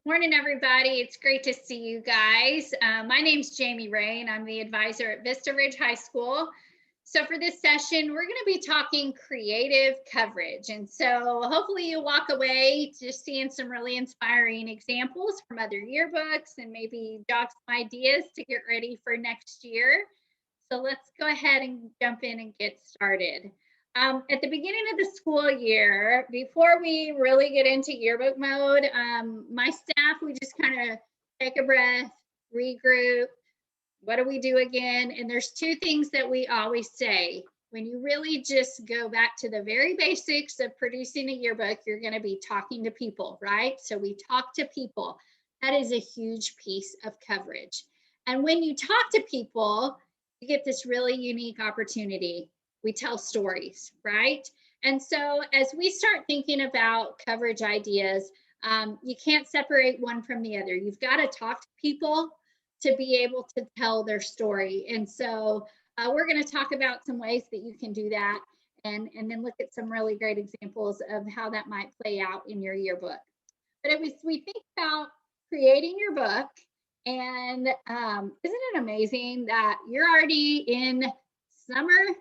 Morning, everybody. It's great to see you guys. My name's Jamie Ray, and I'm the advisor at Vista Ridge High School. So for this session, we're going to be talking creative coverage. And so hopefully you walk away just seeing some really inspiring examples from other yearbooks and maybe jog some ideas to get ready for next year. So let's go ahead and jump in and get started. At the beginning of the school year, before we really get into yearbook mode, my staff, we just kind of take a breath, regroup. What do we do again? And there's two things that we always say. When you really just go back to the very basics of producing a yearbook, you're going to be talking to people, right? So we talk to people. That is a huge piece of coverage. And when you talk to people, you get this really unique opportunity. We tell stories, right? And so as we start thinking about coverage ideas, you can't separate one from the other. You've got to talk to people to be able to tell their story. And so we're going to talk about some ways that you can do that and then look at some really great examples of how that might play out in your yearbook. But as we think about creating your book, and isn't it amazing that you're already in summer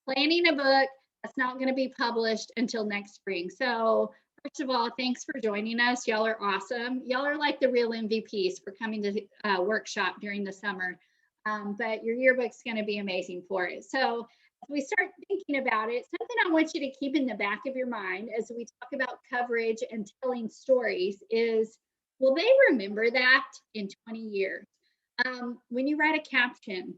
planning a book that's not going to be published until next spring. So first of all, thanks for joining us. Y'all are awesome. Y'all are like the real MVPs for coming to workshop during the summer. But your yearbook's going to be amazing for it. So as we start thinking about it, something I want you to keep in the back of your mind as we talk about coverage and telling stories is, will they remember that in 20 years? When you write a caption,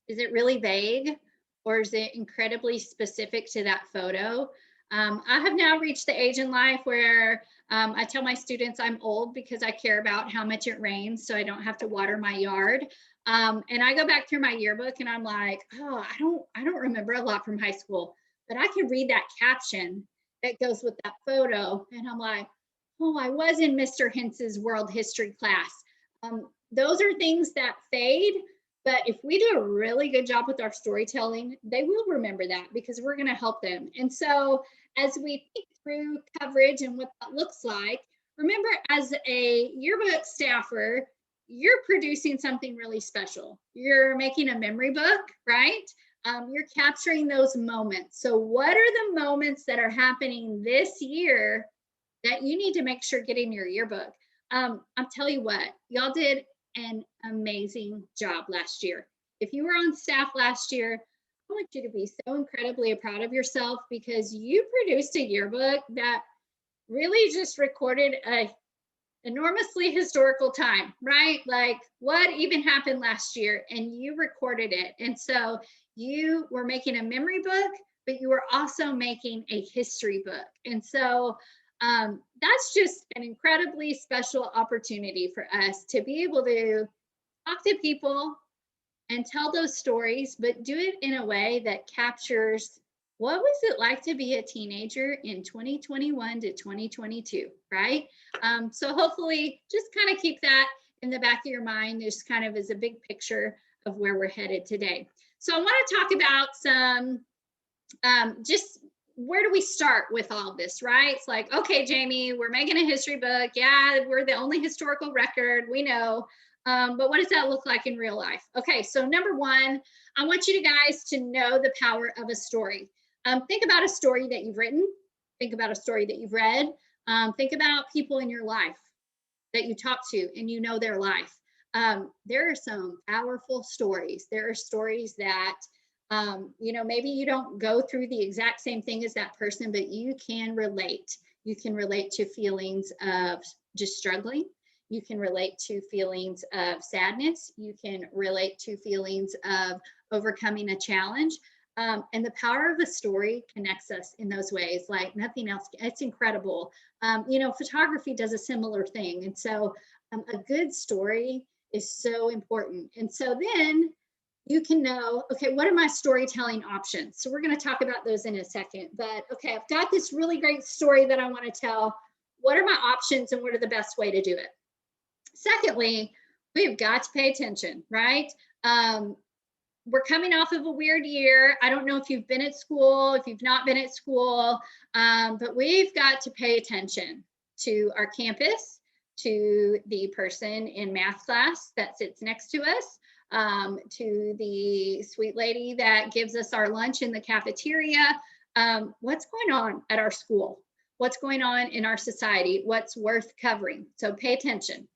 is it really vague? Or is it incredibly specific to that photo? I have now reached the age in life where I tell my students I'm old because I care about how much it rains so I don't have to water my yard. And I go back through my yearbook and I'm like, oh, I don't remember a lot from high school, but I can read that caption that goes with that photo. And I'm like, oh, I was in Mr. Hentz's world history class. Those are things that fade. But if we do a really good job with our storytelling, they will remember that because we're going to help them. And so as we think through coverage and what that looks like, remember as a yearbook staffer, you're producing something really special. You're making a memory book, right? You're capturing those moments. So what are the moments that are happening this year that you need to make sure get in your yearbook? I'll tell you what, y'all did an amazing job last year. If you were on staff last year, I want you to be so incredibly proud of yourself because you produced a yearbook that really just recorded a enormously historical time, right? Like what even happened last year, and you recorded it. And so you were making a memory book, but you were also making a history book. And so that's just an incredibly special opportunity for us to be able to talk to people and tell those stories, but do it in a way that captures what was it like to be a teenager in 2021 to 2022, right? So hopefully just kind of keep that in the back of your mind, just kind of as a big picture of where we're headed today. So I want to talk about some just where do we start with all this, right? It's like, okay, Jamie, we're making a history book. Yeah, we're the only historical record, we know. But what does that look like in real life? Okay, so number one, I want you guys to know the power of a story. Think about a story that you've written. Think about a story that you've read. Think about people in your life that you talk to and you know their life. There are some powerful stories. There are stories that maybe you don't go through the exact same thing as that person, but you can relate. You can relate to feelings of just struggling. You can relate to feelings of sadness. You can relate to feelings of overcoming a challenge. And the power of a story connects us in those ways like nothing else. It's incredible. Photography does a similar thing. And so a good story is so important. And so then you can know, okay, what are my storytelling options? So we're going to talk about those in a second. But okay, I've got this really great story that I want to tell. What are my options and what are the best way to do it? Secondly, we've got to pay attention, right? We're coming off of a weird year. I don't know if you've been at school, if you've not been at school, but we've got to pay attention to our campus, to the person in math class that sits next to us, to the sweet lady that gives us our lunch in the cafeteria. What's going on at our school? What's going on in our society? What's worth covering? So pay attention.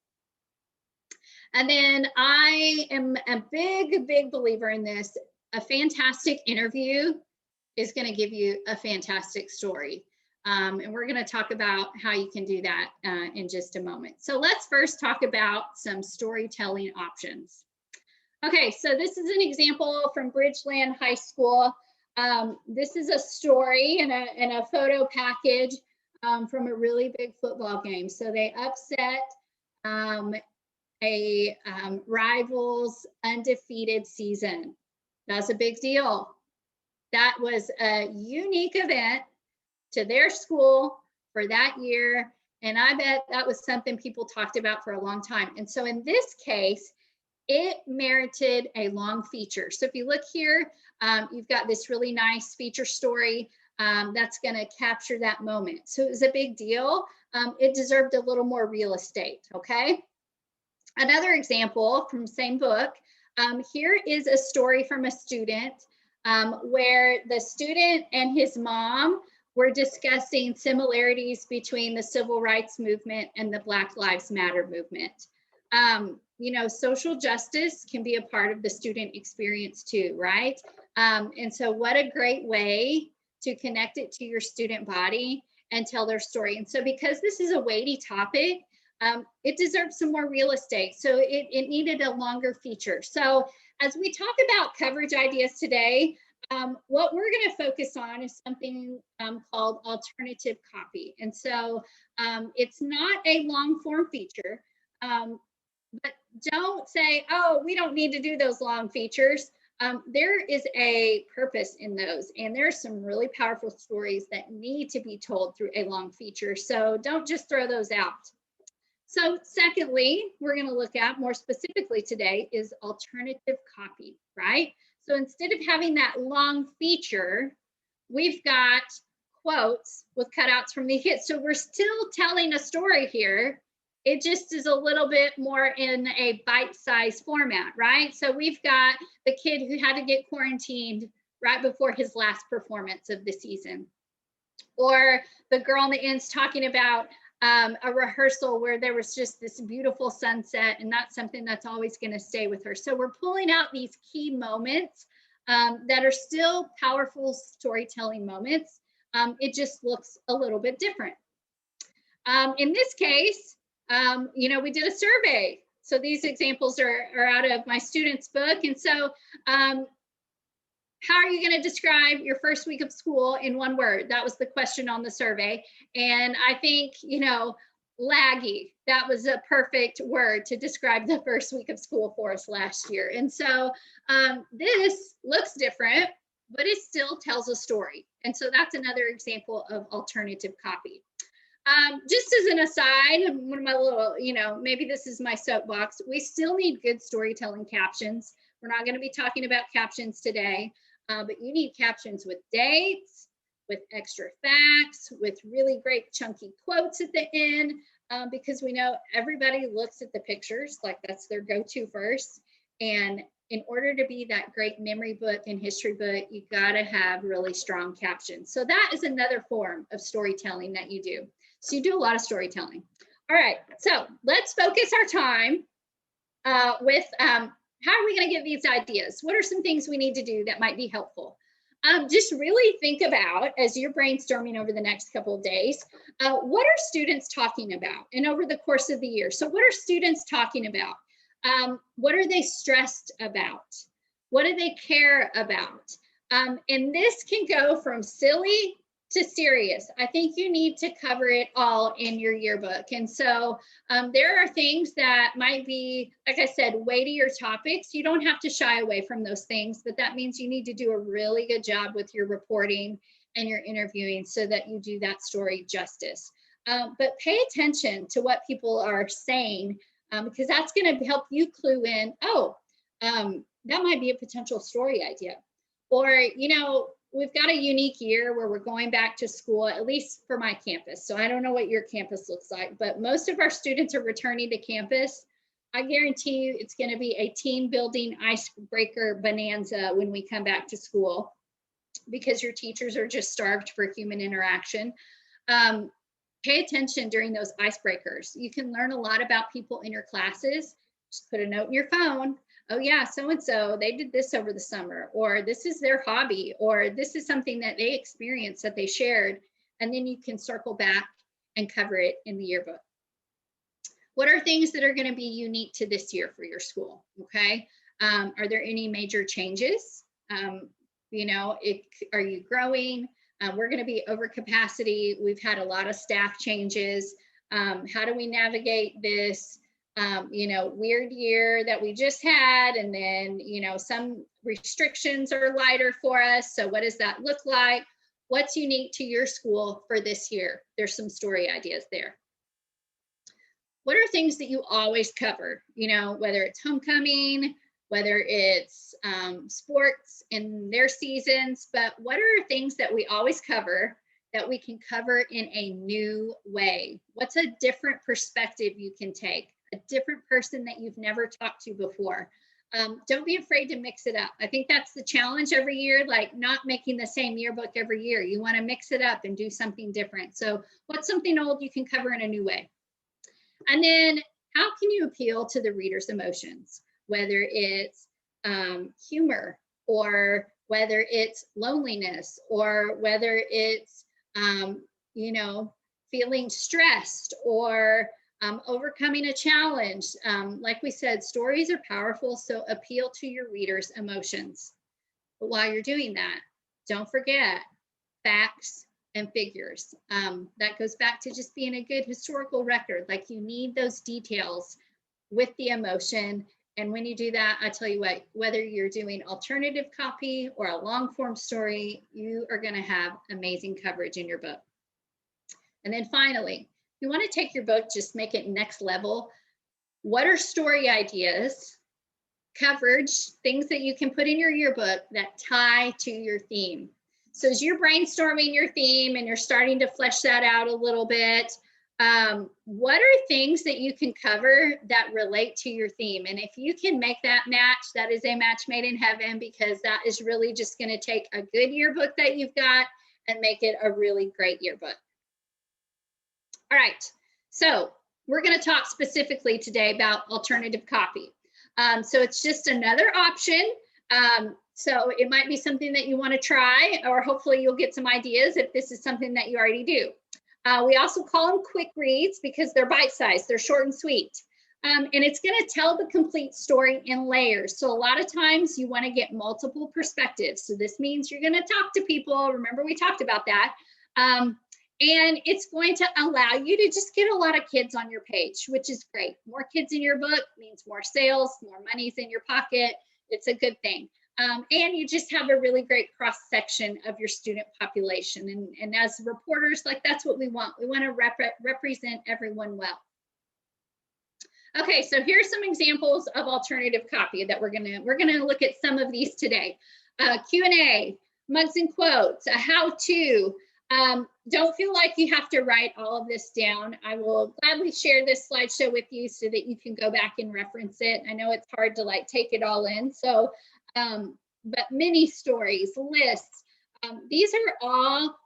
And then I am a big believer in this. A fantastic interview is going to give you a fantastic story. And we're going to talk about how you can do that in just a moment. So let's first talk about some storytelling options. Okay, so this is an example from Bridgeland High School. This is a story and a photo package from a really big football game. So they upset a rival's undefeated season. That's a big deal. That was a unique event to their school for that year. And I bet that was something people talked about for a long time. And so in this case, it merited a long feature. So if you look here, you've got this really nice feature story that's going to capture that moment. So it was a big deal. It deserved a little more real estate, okay? Another example from the same book, here is a story from a student where the student and his mom were discussing similarities between the civil rights movement and the Black Lives Matter movement. You know, social justice can be a part of the student experience too, right? And so what a great way to connect it to your student body and tell their story. And so because this is a weighty topic, it deserves some more real estate. So it needed a longer feature. So as we talk about coverage ideas today, what we're going to focus on is something called alternative copy. And so it's not a long form feature, but don't say, oh, we don't need to do those long features. There is a purpose in those, and there's some really powerful stories that need to be told through a long feature. So don't just throw those out. So secondly, we're going to look at more specifically today is alternative copy, right? So instead of having that long feature, we've got quotes with cutouts from the hits. So we're still telling a story here. It just is a little bit more in a bite-sized format, right? So we've got the kid who had to get quarantined right before his last performance of the season. Or the girl in the end's talking about a rehearsal where there was just this beautiful sunset, and that's something that's always going to stay with her. So we're pulling out these key moments that are still powerful storytelling moments. It just looks a little bit different. In this case, you know, we did a survey. So these examples are out of my students' book. And so how are you going to describe your first week of school in one word? That was the question on the survey. And I think, you know, laggy, that was a perfect word to describe the first week of school for us last year. And so this looks different, but it still tells a story. And so that's another example of alternative copy. Just as an aside, one of my little, you know, maybe this is my soapbox, we still need good storytelling captions. We're not going to be talking about captions today. But you need captions with dates, with extra facts, with really great chunky quotes at the end, because we know everybody looks at the pictures, like that's their go-to first. And in order to be that great memory book and history book, you gotta have really strong captions. So that is another form of storytelling that you do. So you do a lot of storytelling. All right, so let's focus our time with how are we going to get these ideas? What are some things we need to do that might be helpful? Just really think about, as you're brainstorming over the next couple of days, what are students talking about? And over the course of the year, so what are students talking about? What are they stressed about? What do they care about? And this can go from silly to serious. I think you need to cover it all in your yearbook. And so there are things that might be, like I said, weightier topics. You don't have to shy away from those things, but that means you need to do a really good job with your reporting and your interviewing so that you do that story justice. But pay attention to what people are saying, because that's going to help you clue in, oh, that might be a potential story idea. Or, you know, we've got a unique year where we're going back to school, at least for my campus. So I don't know what your campus looks like, but most of our students are returning to campus. I guarantee you it's going to be a team building icebreaker bonanza when we come back to school, because your teachers are just starved for human interaction. Pay attention during those icebreakers. You can learn a lot about people in your classes. Just put a note in your phone. Oh yeah, so-and-so, they did this over the summer, or this is their hobby, or this is something that they experienced that they shared. And then you can circle back and cover it in the yearbook. What are things that are going to be unique to this year for your school? Okay. Are there any major changes? You know, are you growing? We're going to be over capacity. We've had a lot of staff changes. How do we navigate this, you know, weird year that we just had? And then, you know, some restrictions are lighter for us. So what does that look like? What's unique to your school for this year? There's some story ideas there. What are things that you always cover? You know, whether it's homecoming, whether it's sports in their seasons, but what are things that we always cover that we can cover in a new way? What's a different perspective you can take? A different person that you've never talked to before? Don't be afraid to mix it up. I think that's the challenge every year, like not making the same yearbook every year. You want to mix it up and do something different. So what's something old you can cover in a new way? And then how can you appeal to the reader's emotions? Whether it's humor, or whether it's loneliness, or whether it's, you know, feeling stressed, or overcoming a challenge. Like we said, stories are powerful, so appeal to your reader's emotions. But while you're doing that, don't forget facts and figures. That goes back to just being a good historical record. Like, you need those details with the emotion. And when you do that, I tell you what, whether you're doing alternative copy or a long form story, you are going to have amazing coverage in your book. And then finally, if you want to take your book, just make it next level. What are story ideas, coverage, things that you can put in your yearbook that tie to your theme? So as you're brainstorming your theme and you're starting to flesh that out a little bit, what are things that you can cover that relate to your theme? And if you can make that match, that is a match made in heaven, because that is really just going to take a good yearbook that you've got and make it a really great yearbook. All right, so we're going to talk specifically today about alternative copy. So it's just another option. So it might be something that you want to try, or hopefully you'll get some ideas if this is something that you already do. We also call them quick reads because they're bite-sized, they're short and sweet. And it's going to tell the complete story in layers. So a lot of times you want to get multiple perspectives. So this means you're going to talk to people. Remember, we talked about that. And it's going to allow you to just get a lot of kids on your page, which is great. More kids in your book means more sales, more money's in your pocket. It's a good thing. And you just have a really great cross section of your student population. And as reporters, like, that's what we want. We want to represent everyone well. Okay, so here's some examples of alternative copy that we're gonna look at some of these today. Q&A, mugs and quotes, a how-to. Don't feel like you have to write all of this down. I will gladly share this slideshow with you so that you can go back and reference it. I know it's hard to like take it all in. So, but mini stories, lists, these are all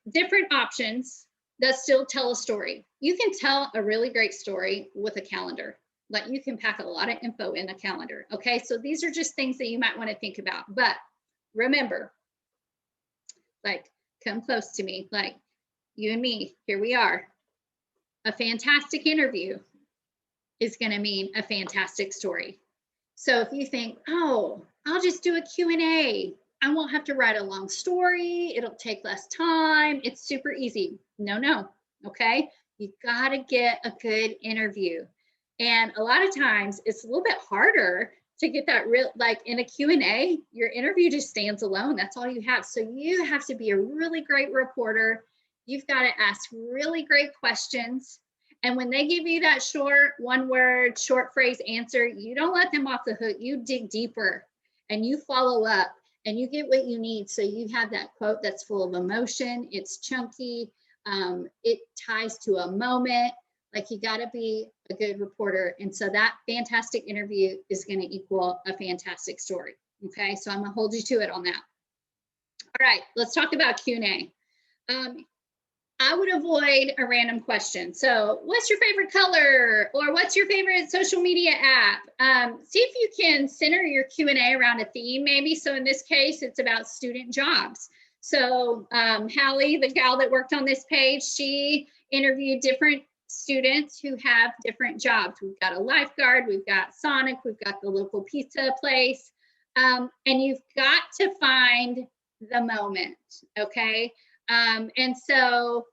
different options that still tell a story. You can tell a really great story with a calendar. Like, you can pack a lot of info in a calendar. Okay, so these are just things that you might want to think about. But remember, like, come close to me, like you and me, here we are. A fantastic interview is going to mean a fantastic story. So if you think, oh, I'll just do a Q&A, I won't have to write a long story, it'll take less time, it's super easy. No, okay? You gotta get a good interview. And a lot of times it's a little bit harder to get that real, like in a Q&A, your interview just stands alone. That's all you have. So you have to be a really great reporter. You've got to ask really great questions. And when they give you that short, one word, short phrase answer, you don't let them off the hook. You dig deeper and you follow up and you get what you need. So you have that quote that's full of emotion, it's chunky, it ties to a moment. Like, you got to be a good reporter. And so that fantastic interview is going to equal a fantastic story. Okay, so I'm going to hold you to it on that. All right, let's talk about Q&A. I would avoid a random question. So what's your favorite color? Or what's your favorite social media app? See if you can center your Q&A around a theme maybe. So in this case, it's about student jobs. So Hallie, the gal that worked on this page, she interviewed different students who have different jobs. We've got a lifeguard, we've got Sonic, we've got the local pizza place. And you've got to find the moment, okay? And so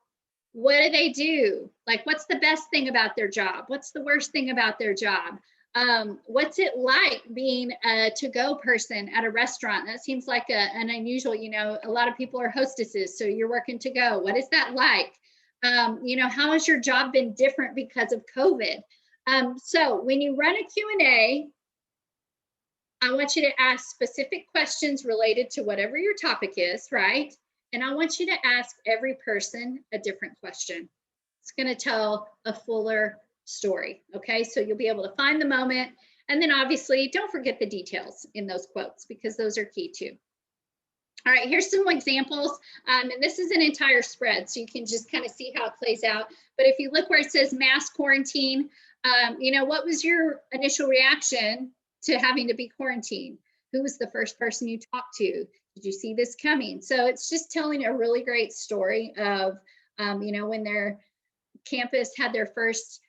what do? Like, what's the best thing about their job? What's the worst thing about their job? What's it like being a to-go person at a restaurant? That seems like an unusual, you know, a lot of people are hostesses, so you're working to go. What is that like? You know, how has your job been different because of COVID? So when you run a Q&A, I want you to ask specific questions related to whatever your topic is, right? And I want you to ask every person a different question. It's going to tell a fuller story, okay? So you'll be able to find the moment. And then obviously, don't forget the details in those quotes, because those are key too. All right, here's some examples. And this is an entire spread, so you can just kind of see how it plays out. But if you look where it says mass quarantine, you know, what was your initial reaction to having to be quarantined? Who was the first person you talked to? Did you see this coming? So it's just telling a really great story of, you know, when their campus had their first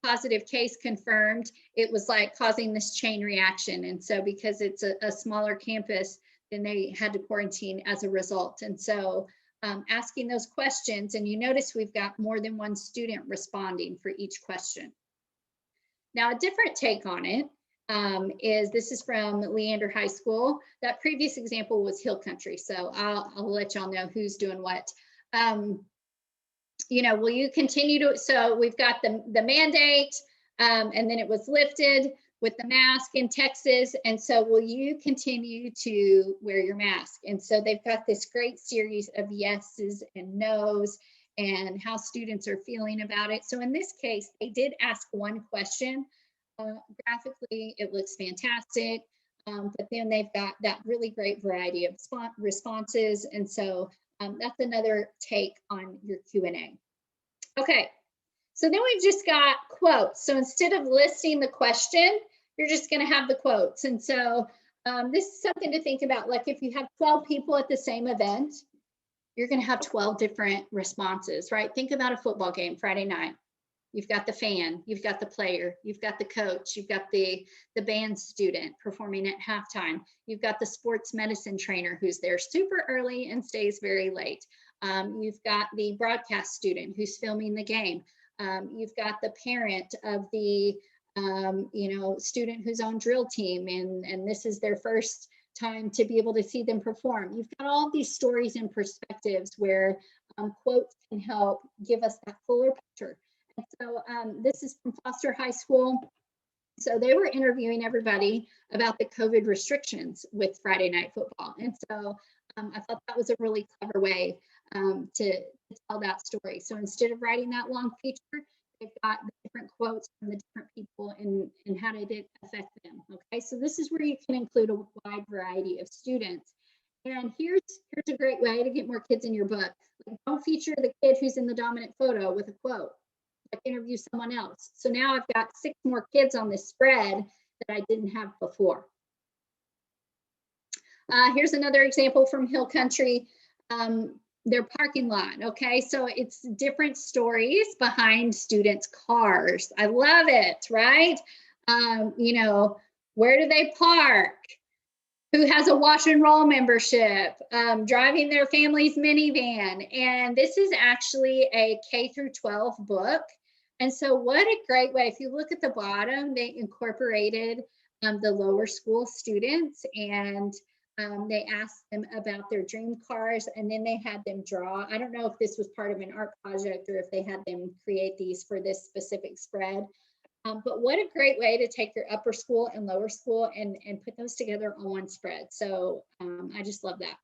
positive case confirmed, it was like causing this chain reaction. And so because it's a smaller campus, then they had to quarantine as a result. And so asking those questions, and you notice we've got more than one student responding for each question. Now, a different take on it this is from Leander High School. That previous example was Hill Country, so I'll let y'all know who's doing what. You know, will you continue to, so we've got the mandate, and then it was lifted with the mask in Texas, and so will you continue to wear your mask? And so they've got this great series of yeses and nos, and how students are feeling about it. So in this case, they did ask one question. Graphically, it looks fantastic, but then they've got that really great variety of responses. And so that's another take on your Q&A. Okay, so then we've just got quotes. So instead of listing the question, you're just going to have the quotes. And so this is something to think about. Like, if you have 12 people at the same event, you're going to have 12 different responses, right? Think about a football game Friday night. You've got the fan, you've got the player, you've got the coach, you've got the band student performing at halftime. You've got the sports medicine trainer who's there super early and stays very late. You've got the broadcast student who's filming the game. You've got the parent of the you know, student who's on drill team, and this is their first time to be able to see them perform. You've got all these stories and perspectives where quotes can help give us that fuller picture. And so this is from Foster High School. So they were interviewing everybody about the COVID restrictions with Friday Night Football. And so I thought that was a really clever way to tell that story. So instead of writing that long feature, they've got the different quotes from the different people and how did it affect them. Okay, so this is where you can include a wide variety of students. And here's a great way to get more kids in your book. Like, don't feature the kid who's in the dominant photo with a quote. Like, interview someone else. So now I've got 6 more kids on this spread that I didn't have before. Here's another example from Hill Country. Their parking lot. Okay, so it's different stories behind students' cars. I love it, right? You know, where do they park? Who has a wash and roll membership? Driving their family's minivan. And this is actually a K through 12 book. And so what a great way. If you look at the bottom, they incorporated the lower school students, and they asked them about their dream cars, and then they had them draw. I don't know if this was part of an art project or if they had them create these for this specific spread, But what a great way to take your upper school and lower school and put those together on one spread. So I just love that.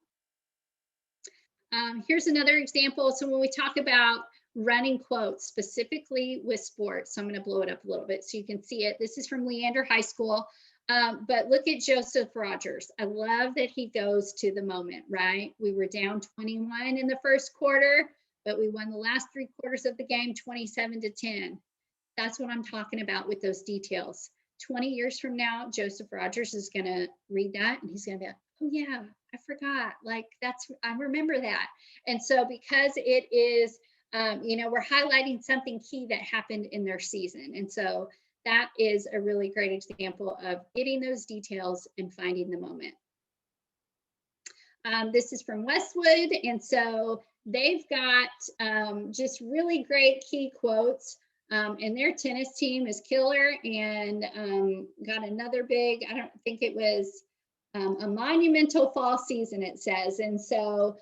Here's another example. So when we talk about running quotes specifically with sports, so I'm going to blow it up a little bit so you can see it. This is from Leander High School. But look at Joseph Rogers. I love that he goes to the moment, right? We were down 21 in the first quarter, but we won the last 3 quarters of the game 27-10. That's what I'm talking about with those details. 20 years from now, Joseph Rogers is going to read that and he's going to be like, oh yeah, I forgot. Like I remember that. And so because it is, we're highlighting something key that happened in their season. And so that is a really great example of getting those details and finding the moment. This is from Westwood. And so they've got just really great key quotes. And their tennis team is killer and got another big, I don't think it was a monumental fall season, it says. And so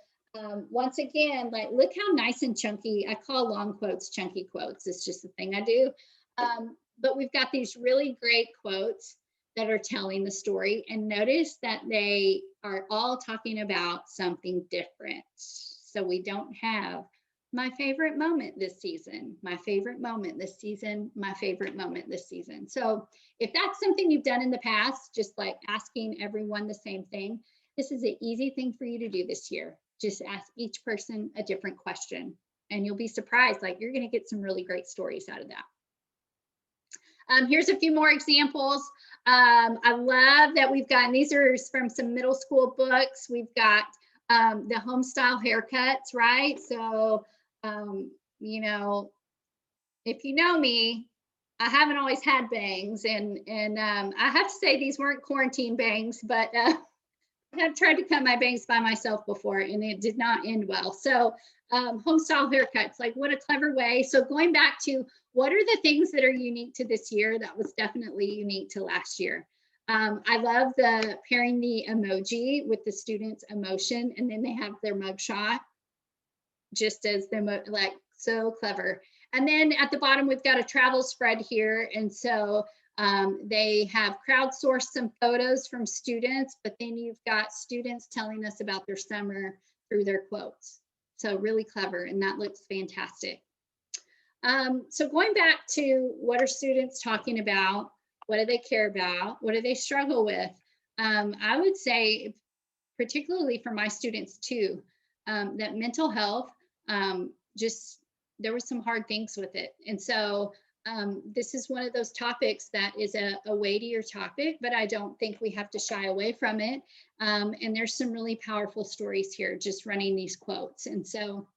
once again, like, look how nice and chunky, I call long quotes chunky quotes. It's just the thing I do. But we've got these really great quotes that are telling the story. And notice that they are all talking about something different. So we don't have my favorite moment this season, my favorite moment this season, my favorite moment this season. So if that's something you've done in the past, just like asking everyone the same thing, this is an easy thing for you to do this year. Just ask each person a different question and you'll be surprised, like you're going to get some really great stories out of that. Here's a few more examples. I love that we've gotten, these are from some middle school books. We've got the home style haircuts, right? So, if you know me, I haven't always had bangs and I have to say these weren't quarantine bangs, but I have tried to cut my bangs by myself before and it did not end well. So home style haircuts, like what a clever way. So going back to what are the things that are unique to this year that was definitely unique to last year. I love the pairing the emoji with the student's emotion and then they have their mugshot just as their like so clever. And then at the bottom, we've got a travel spread here. And so they have crowdsourced some photos from students, but then you've got students telling us about their summer through their quotes. So really clever, and that looks fantastic. So going back to what are students talking about? What do they care about? What do they struggle with? I would say, particularly for my students too, that mental health, just there were some hard things with it. And so this is one of those topics that is a weightier topic, but I don't think we have to shy away from it. And there's some really powerful stories here, just running these quotes. And so,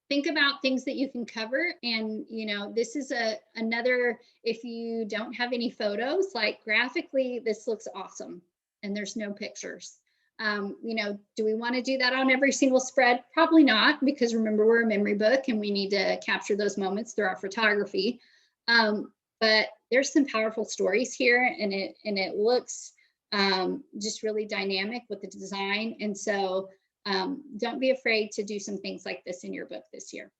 think about things that you can cover. And, this is another, if you don't have any photos, like graphically, this looks awesome. And there's no pictures. Do we want to do that on every single spread? Probably not, because remember, we're a memory book and we need to capture those moments through our photography. But there's some powerful stories here and it looks just really dynamic with the design. And so don't be afraid to do some things like this in your book this year.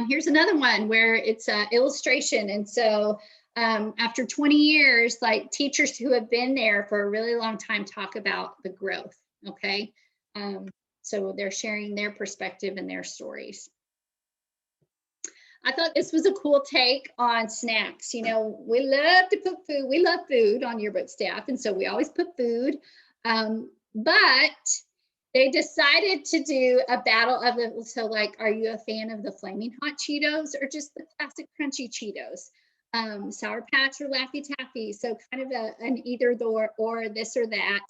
Here's another one where it's an illustration. And so after 20 years, like teachers who have been there for a really long time talk about the growth, okay? So they're sharing their perspective and their stories. I thought this was a cool take on snacks. We love to put food, we love food on yearbook staff, and so we always put food, but they decided to do a battle of the, so like, are you a fan of the flaming hot Cheetos or just the classic crunchy Cheetos? Sour Patch or Laffy Taffy, so kind of an either or this or that.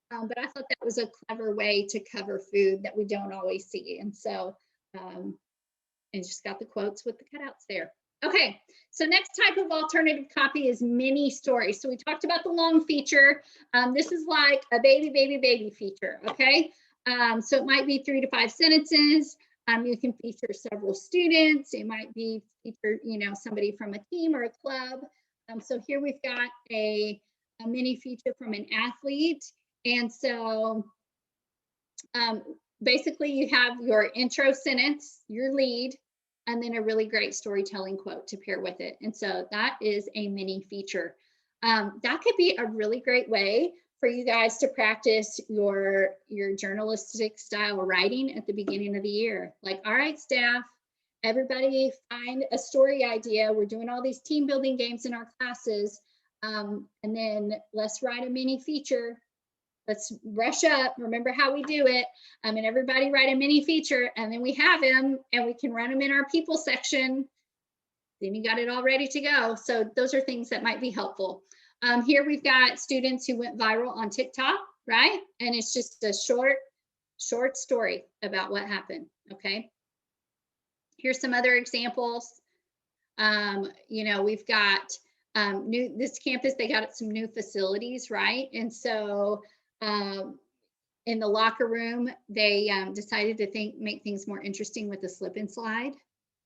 But I thought that was a clever way to cover food that we don't always see. And so and just got the quotes with the cutouts there. Okay, so next type of alternative copy is mini stories. So we talked about the long feature. This is like a baby feature, okay? So it might be 3 to 5 sentences. You can feature several students. It might be feature, somebody from a team or a club. So here we've got a mini feature from an athlete. And so basically you have your intro sentence, your lead, and then a really great storytelling quote to pair with it. And so that is a mini feature. That could be a really great way for you guys to practice your journalistic style writing at the beginning of the year. Like, all right, staff, everybody find a story idea. We're doing all these team building games in our classes. And then let's write a mini feature. Let's brush up. Remember how we do it. And everybody write a mini feature, and then we have them and we can run them in our people section. Then you got it all ready to go. So those are things that might be helpful. Here we've got students who went viral on TikTok, right? And it's just a short story about what happened, okay? Here's some other examples. We've got this campus, they got some new facilities, right? And so in the locker room, they decided to make things more interesting with the slip and slide.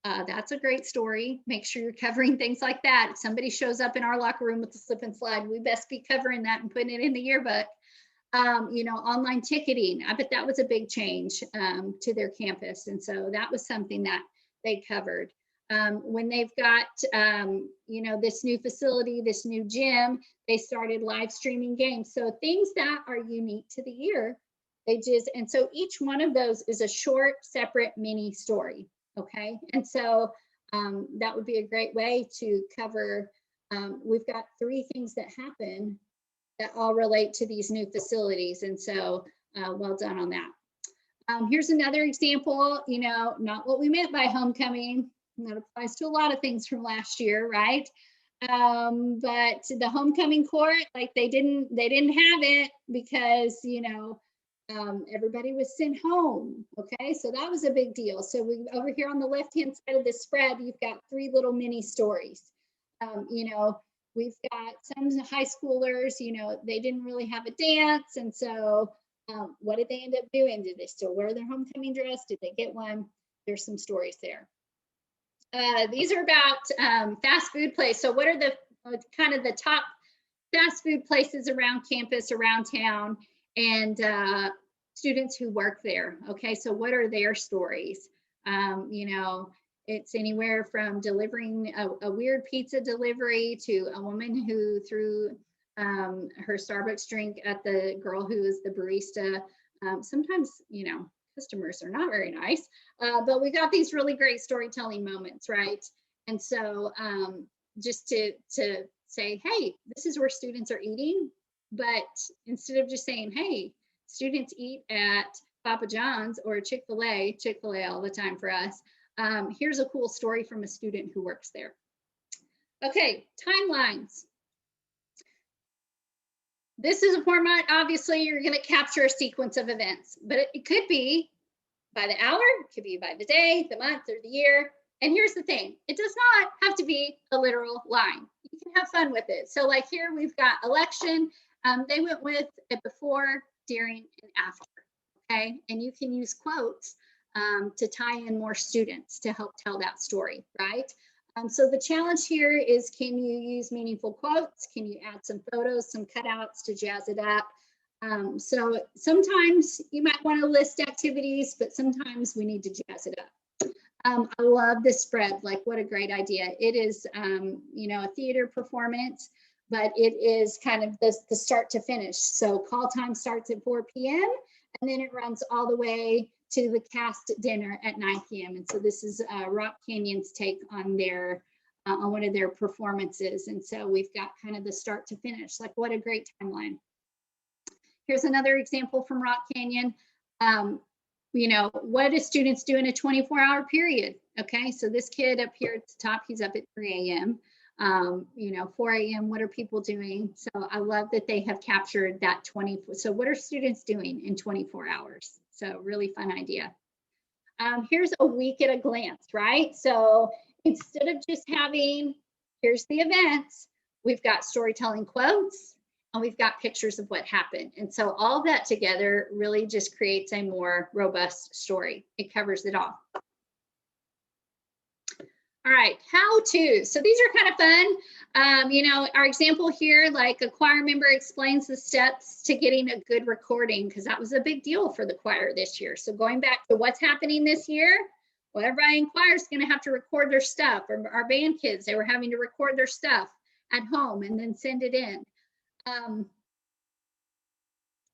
That's a great story. Make sure you're covering things like that. If somebody shows up in our locker room with the slip and slide, we best be covering that and putting it in the yearbook. Online ticketing, I bet that was a big change to their campus. And so that was something that they covered. When they've got, this new facility, this new gym, they started live streaming games. So things that are unique to the year, and so each one of those is a short, separate mini story. Okay. And so that would be a great way to cover. We've got 3 things that happen that all relate to these new facilities. And so well done on that. Here's another example, not what we meant by homecoming. That applies to a lot of things from last year, right? But the homecoming court, like they didn't have it because, everybody was sent home. Okay, so that was a big deal. So over here on the left-hand side of the spread, you've got 3 little mini stories. We've got some high schoolers, they didn't really have a dance. And so what did they end up doing? Did they still wear their homecoming dress? Did they get one? There's some stories there. These are about fast food places. So what are the kind of the top fast food places around campus, around town, and students who work there? Okay, so what are their stories? It's anywhere from delivering a weird pizza delivery to a woman who threw her Starbucks drink at the girl who is the barista. Sometimes, customers are not very nice, but we got these really great storytelling moments, right? And so just to say, hey, this is where students are eating, but instead of just saying, hey, students eat at Papa John's or Chick-fil-A all the time for us, here's a cool story from a student who works there. Okay, timelines. This is a format, obviously, you're going to capture a sequence of events, but it could be by the hour, it could be by the day, the month, or the year. And here's the thing, it does not have to be a literal line. You can have fun with it. So like here, we've got election. They went with it before, during, and after, okay? And you can use quotes to tie in more students to help tell that story, right? So the challenge here is, can you use meaningful quotes? Can you add some photos, some cutouts to jazz it up? So sometimes you might want to list activities, but sometimes we need to jazz it up. I love this spread, like what a great idea. It is, a theater performance, but it is kind of the start to finish. So call time starts at 4 p.m. and then it runs all the way to the cast dinner at 9 p.m. And so this is Rock Canyon's take on on one of their performances. And so we've got kind of the start to finish, like what a great timeline. Here's another example from Rock Canyon. What do students do in a 24-hour period? Okay, so this kid up here at the top, he's up at 3 a.m. 4 a.m., what are people doing? So I love that they have captured that 24. So what are students doing in 24 hours? So really fun idea. Here's a week at a glance, right? So instead of just having, here's the events, we've got storytelling quotes, and we've got pictures of what happened. And so all that together really just creates a more robust story. It covers it all. All right, how to. So these are kind of fun. Our example here, like a choir member explains the steps to getting a good recording, because that was a big deal for the choir this year. So going back to what's happening this year, Well, everybody in choir is going to have to record their stuff. Or our band kids, they were having to record their stuff at home and then send it in.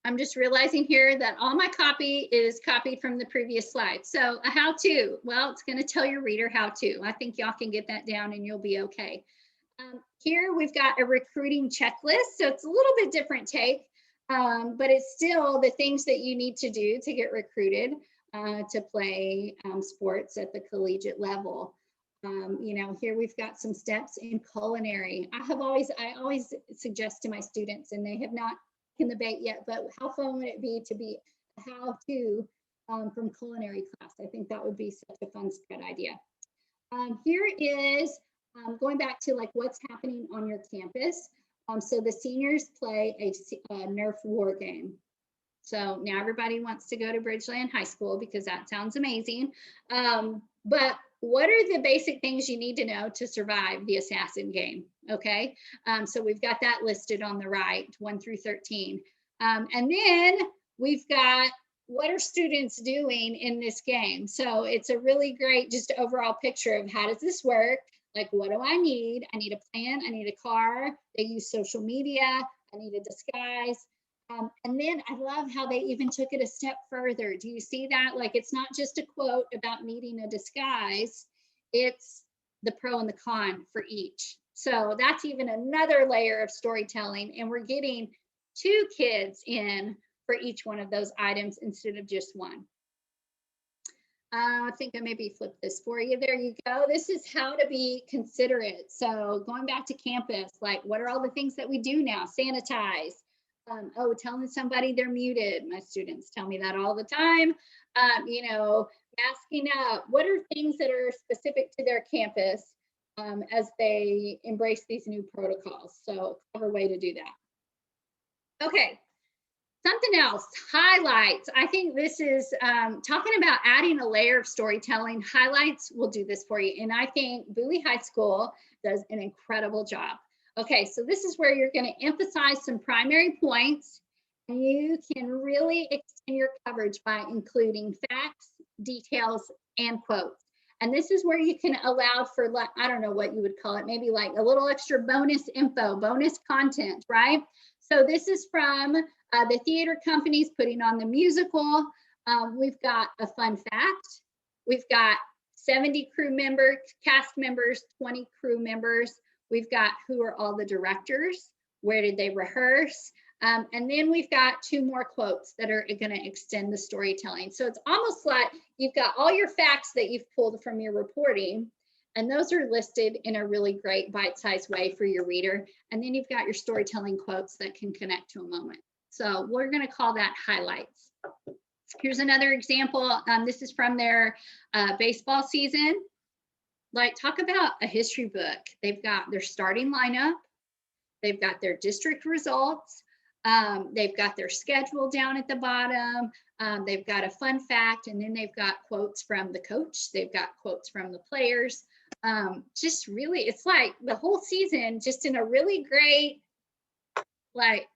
I'm just realizing here that all my copy is copied from the previous slide. So a how-to, well, it's going to tell your reader how to. I think y'all can get that down and you'll be okay. Here we've got a recruiting checklist. So it's a little bit different take, but it's still the things that you need to do to get recruited to play sports at the collegiate level. You know, here we've got some steps in culinary. I always suggest to my students, and they have not in the debate yet, but how fun would it be to be a how-to from culinary class? I think that would be such a fun spread idea. Here is going back to like what's happening on your campus. So the seniors play a Nerf war game. So now everybody wants to go to Bridgeland High School because that sounds amazing. But what are the basic things you need to know to survive the assassin game? Okay, so we've got that listed on the right, 1 through 13. And then we've got what are students doing in this game? So it's a really great just overall picture of how does this work? Like, what do I need? I need a plan, I need a car. They use social media, I need a disguise. And then I love how they even took it a step further. Do you see that? Like, it's not just a quote about needing a disguise, it's the pro and the con for each. So that's even another layer of storytelling. And we're getting 2 kids in for each one of those items instead of just one. I think I maybe flipped this for you. There you go. This is how to be considerate. So going back to campus, like what are all the things that we do now? Sanitize. Oh, telling somebody they're muted. My students tell me that all the time. You know, masking up. What are things that are specific to their campus as they embrace these new protocols? So a clever way to do that. Okay. Something else, highlights. I think this is talking about adding a layer of storytelling. Highlights will do this for you. And I think Bowie High School does an incredible job. Okay, so this is where you're going to emphasize some primary points. And you can really extend your coverage by including facts, details, and quotes. And this is where you can allow for, like, I don't know what you would call it, maybe like a little extra bonus info, bonus content, right? So this is from the theater companies putting on the musical. We've got a fun fact. We've got 70 crew members, cast members, 20 crew members. We've got who are all the directors, where did they rehearse? And then we've got 2 more quotes that are going to extend the storytelling. So it's almost like you've got all your facts that you've pulled from your reporting, and those are listed in a really great bite-sized way for your reader. And then you've got your storytelling quotes that can connect to a moment. So we're going to call that highlights. Here's another example. This is from their baseball season. Like, talk about a history book. They've got their starting lineup. They've got their district results. They've got their schedule down at the bottom. They've got a fun fact, and then they've got quotes from the coach. They've got quotes from the players. Just really, it's like the whole season just in a really great, like,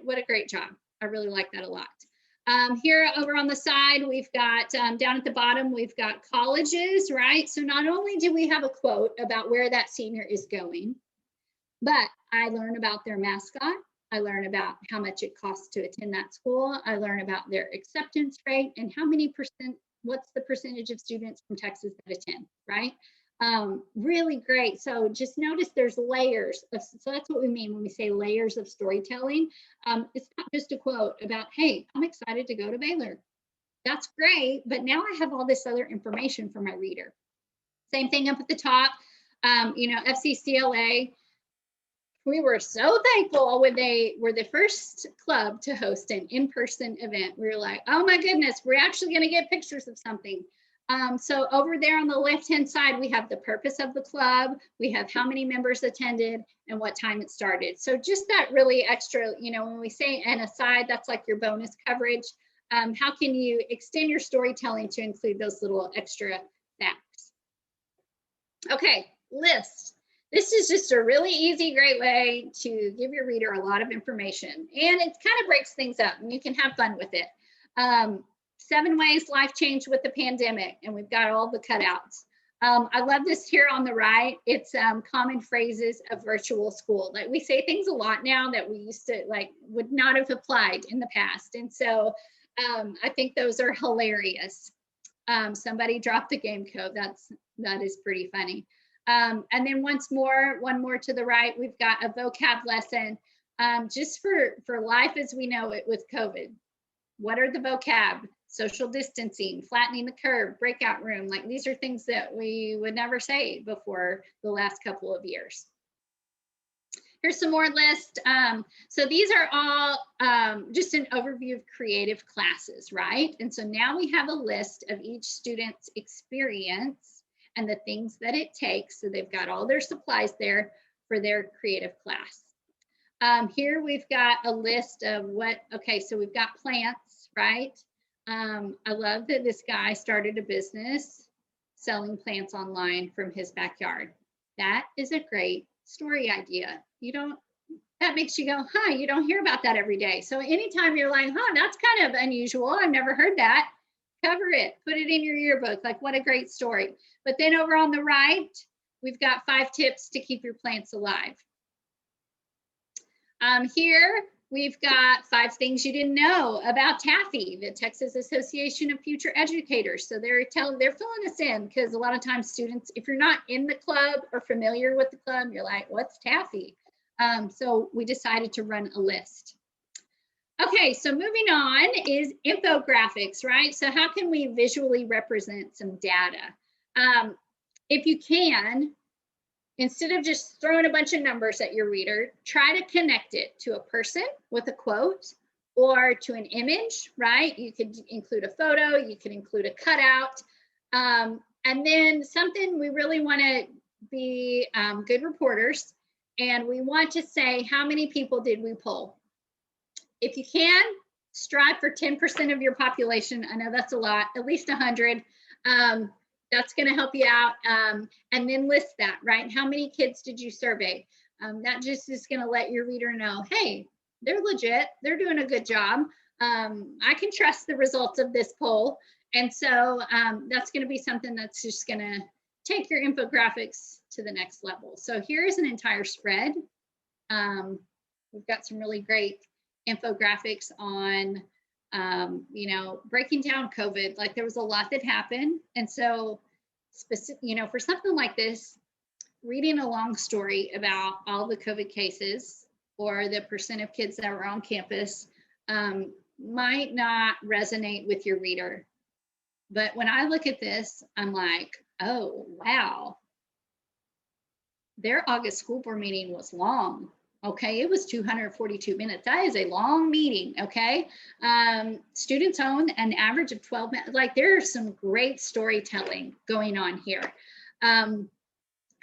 what a great job. I really like that a lot. Here over on the side, we've got down at the bottom, we've got colleges, right? So not only do we have a quote about where that senior is going, but I learn about their mascot. I learn about how much it costs to attend that school. I learn about their acceptance rate and how many percent, what's the percentage of students from Texas that attend, right? Really great. So just notice there's layers. So that's what we mean when we say layers of storytelling. It's not just a quote about, hey, I'm excited to go to Baylor. That's great, but now I have all this other information for my reader. Same thing up at the top. You know, FCCLA, we were so thankful when they were the first club to host an in-person event. We were like, oh my goodness, we're actually going to get pictures of something. So over there on the left-hand side, we have the purpose of the club. We have how many members attended and what time it started. So just that really extra, you know, when we say an aside, that's like your bonus coverage. How can you extend your storytelling to include those little extra facts? Okay, list. This is just a really easy, great way to give your reader a lot of information, and it kind of breaks things up and you can have fun with it. 7 ways life changed with the pandemic, and we've got all the cutouts. I love this here on the right. It's common phrases of virtual school. Like we say things a lot now that we used to like would not have applied in the past. And so I think those are hilarious. Somebody dropped the game code. That is pretty funny. And then one more to the right, we've got a vocab lesson just for life as we know it with COVID. What are the vocab? Social distancing, flattening the curve, breakout room. Like these are things that we would never say before the last couple of years. Here's some more lists. So these are all just an overview of creative classes, right? And so now we have a list of each student's experience and the things that it takes. So they've got all their supplies there for their creative class. Here we've got a list of so we've got plants, right? I love that this guy started a business selling plants online from his backyard. That is a great story idea. That makes you go, huh, you don't hear about that every day. So anytime you're like, huh, that's kind of unusual, I've never heard that, cover it, put it in your yearbook, like what a great story. But then over on the right, we've got 5 tips to keep your plants alive. Here, we've got 5 things you didn't know about TAFE, the Texas Association of Future Educators. So they're filling us in because a lot of times students, if you're not in the club or familiar with the club, you're like, what's TAFE? So we decided to run a list. Okay, so moving on is infographics, right? So how can we visually represent some data? If you can, instead of just throwing a bunch of numbers at your reader, try to connect it to a person with a quote or to an image, right? You could include a photo, you could include a cutout. And then something we really want to be good reporters, and we want to say, how many people did we poll? If you can, strive for 10% of your population. I know that's a lot, at least 100. That's going to help you out. And then list that, right? How many kids did you survey? That just is going to let your reader know, hey, they're legit. They're doing a good job. I can trust the results of this poll. And so that's going to be something that's just going to take your infographics to the next level. So here is an entire spread. We've got some really great infographics on breaking down COVID. Like there was a lot that happened. And so for something like this, reading a long story about all the COVID cases or the percent of kids that were on campus might not resonate with your reader. But when I look at this, I'm like, oh, wow. Their August school board meeting was long. Okay, it was 242 minutes. That is a long meeting, okay? Students own an average of 12 minutes. Like there's some great storytelling going on here. How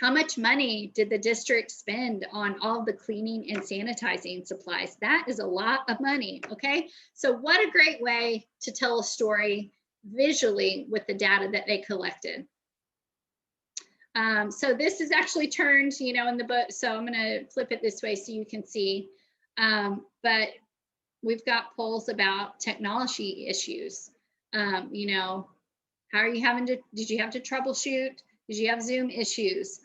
much money did the district spend on all the cleaning and sanitizing supplies? That is a lot of money, okay? So what a great way to tell a story visually with the data that they collected. So this is actually turned, in the book. So I'm going to flip it this way so you can see. But we've got polls about technology issues. How are you did you have to troubleshoot? Did you have Zoom issues?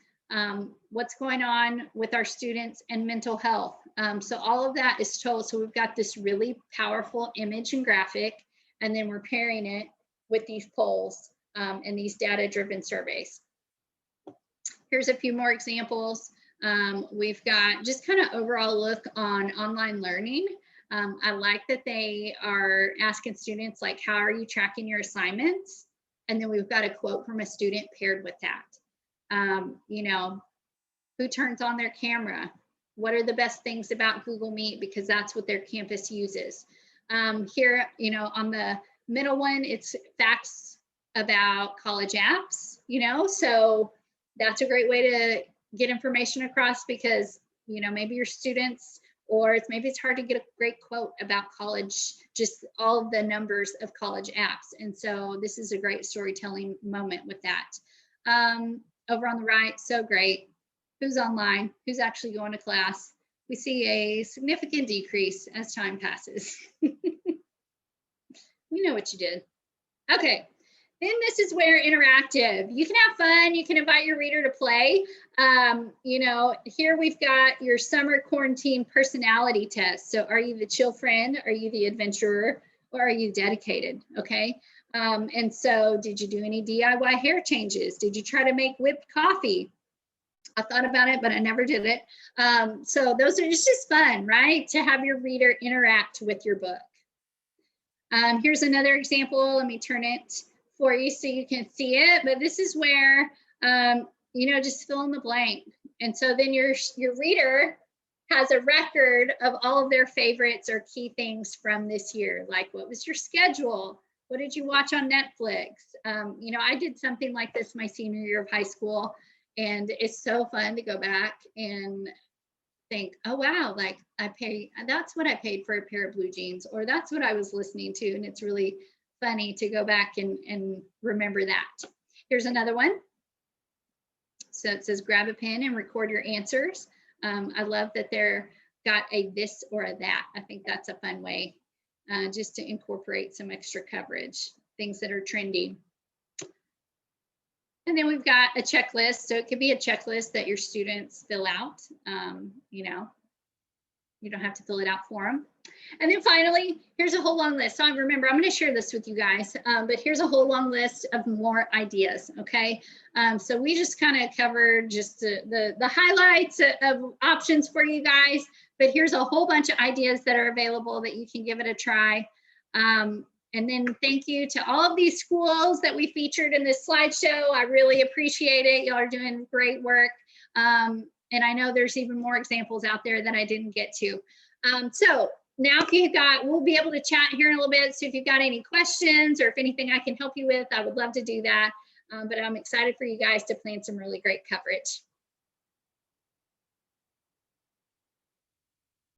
What's going on with our students and mental health? So all of that is told. So we've got this really powerful image and graphic, and then we're pairing it with these polls and these data-driven surveys. Here's a few more examples. We've got just kind of overall look on online learning. I like that they are asking students like, how are you tracking your assignments? And then we've got a quote from a student paired with that. Who turns on their camera? What are the best things about Google Meet? Because that's what their campus uses. Here, on the middle one, it's facts about college apps, so that's a great way to get information across because, maybe your students, or maybe it's hard to get a great quote about college, just all of the numbers of college apps. And so this is a great storytelling moment with that. Over on the right, so great. Who's online? Who's actually going to class? We see a significant decrease as time passes. We know what you did. Okay. Then this is where interactive. You can have fun. You can invite your reader to play. You know, here we've got your summer quarantine personality test. So are you the chill friend? Are you the adventurer? Or are you dedicated? Okay. And so did you do any DIY hair changes? Did you try to make whipped coffee? I thought about it, but I never did it. So those are just fun, right? To have your reader interact with your book. Here's another example. Let me turn it for you so you can see it. But this is where, you know, just fill in the blank. And so then your reader has a record of all of their favorites or key things from this year. Like, what was your schedule? What did you watch on Netflix? You know, I did something like this my senior year of high school, and it's so fun to go back and think, oh wow, like that's what I paid for a pair of blue jeans, or that's what I was listening to. And it's really funny to go back and remember that. Here's another one. So it says grab a pen and record your answers. I love that they're got a this or a that. I think that's a fun way just to incorporate some extra coverage, things that are trendy. And then we've got a checklist. So it could be a checklist that your students fill out. You know, you don't have to fill it out for them. And then finally, here's a whole long list. So remember, I'm going to share this with you guys, but here's a whole long list of more ideas. Okay. So we just kind of covered just the highlights of options for you guys, but here's a whole bunch of ideas that are available that you can give it a try. And then thank you to all of these schools that we featured in this slideshow. I really appreciate it. Y'all are doing great work. And I know there's even more examples out there that I didn't get to. So now if you've got, we'll be able to chat here in a little bit. So if you've got any questions or if anything I can help you with, I would love to do that. But I'm excited for you guys to plan some really great coverage.